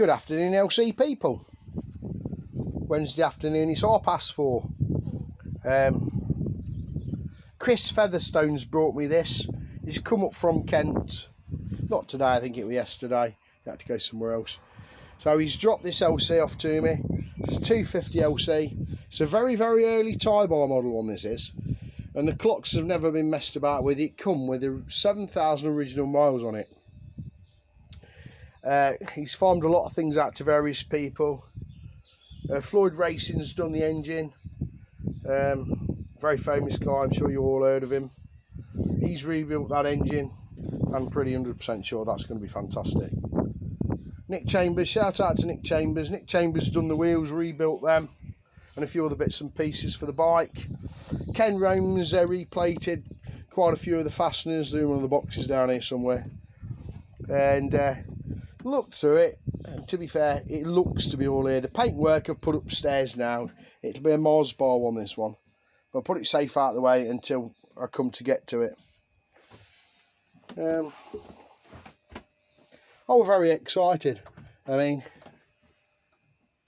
Good afternoon, LC people. Wednesday afternoon, it's 4:30. Chris Featherstone's brought me this. He's come up from Kent. Not today, I think it was yesterday. He had to go somewhere else. So he's dropped this LC off to me. It's a 250 LC. It's a very, very early tie-bar model one, this is. And the clocks have never been messed about with. It come with 7,000 original miles on it. He's farmed a lot of things out to various people. Floyd Racing's done the engine. Very famous guy, I'm sure you all heard of him. He's rebuilt that engine. I'm pretty 100% sure that's going to be fantastic. Nick Chambers, shout out to Nick Chambers. Nick Chambers done the wheels, rebuilt them, and a few other bits and pieces for the bike. Ken Rome's replated quite a few of the fasteners. There's one of the boxes down here somewhere. And looked through it, and to be fair, it looks to be all here. The paintwork I've put upstairs now. It'll be a Mars bar one, this one. I'll put it safe out of the way until I come to get to it. I was very excited. I mean,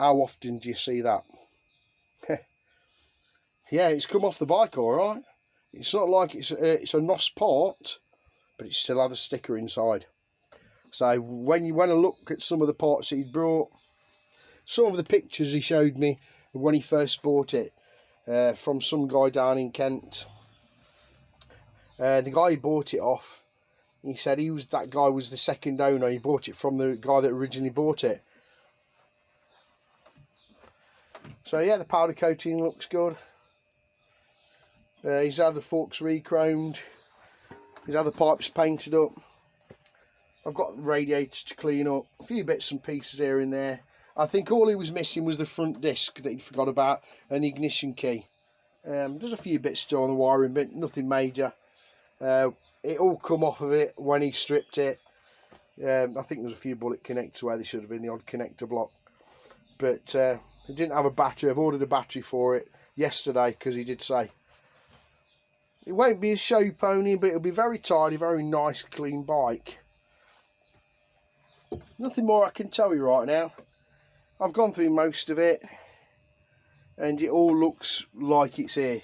how often do you see that? Yeah, it's come off the bike all right. It's not like it's a NOS part, but it still has a sticker inside. So when I look at some of the parts that he'd brought, some of the pictures he showed me when he first bought it from some guy down in Kent. The guy he bought it off, he said that guy was the second owner. He bought it from the guy that originally bought it. So yeah, the powder coating looks good. He's had the forks re-chromed. He's had the pipes painted up. I've got the radiator to clean up, a few bits and pieces here and there. I think all he was missing was the front disc that he'd forgot about and the ignition key. There's a few bits still on the wiring, but nothing major. It all come off of it when he stripped it. I think there's a few bullet connectors where there should have been the odd connector block. But it didn't have a battery. I've ordered a battery for it yesterday because he did say. It won't be a show pony, but it'll be very tidy, very nice, clean bike. Nothing more I can tell you right now. I've gone through most of it and it all looks like it's here.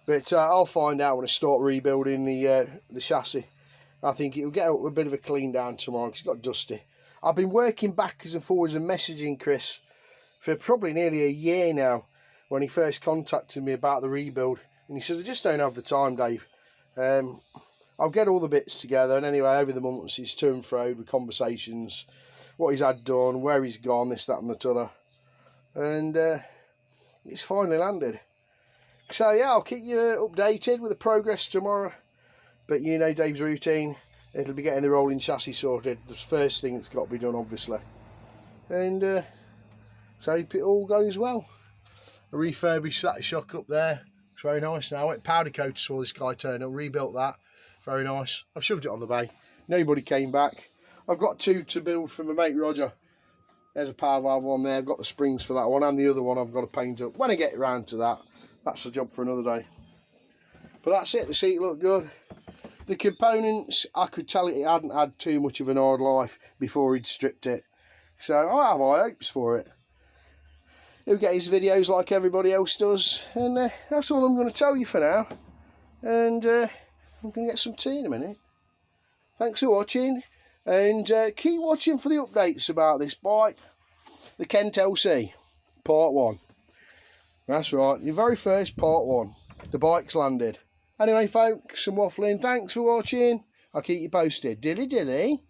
But I'll find out when I start rebuilding the chassis. I think it'll get a bit of a clean down tomorrow because it's got dusty. I've been working backwards and forwards and messaging Chris for probably nearly a year now when he first contacted me about the rebuild. And he said, I just don't have the time, Dave. I'll get all the bits together, and anyway, over the months he's to and fro with conversations, what he's had done, where he's gone, this, that and the t'other. And it's finally landed. So yeah, I'll keep you updated with the progress tomorrow. But you know Dave's routine, it'll be getting the rolling chassis sorted. The first thing that's got to be done, obviously. And so hope it all goes well. I refurbished that shock up there. It's very nice now. I went powder coated for this guy turned up, rebuilt that. Very nice. I've shoved it on the bay. Nobody came back. I've got two to build for my mate Roger. There's a power valve one there. I've got the springs for that one, and the other one I've got to paint up. When I get around to that, that's a job for another day. But that's it. The seat looked good. The components, I could tell it hadn't had too much of an hard life before he'd stripped it. So I have high hopes for it. He'll get his videos like everybody else does. And that's all I'm going to tell you for now. And I'm going to get some tea in a minute. Thanks for watching, and keep watching for the updates about this bike, the Kent LC, part 1. That's right, the very first part 1. The bike's landed. Anyway, folks, some waffling. Thanks for watching. I'll keep you posted. Dilly dilly.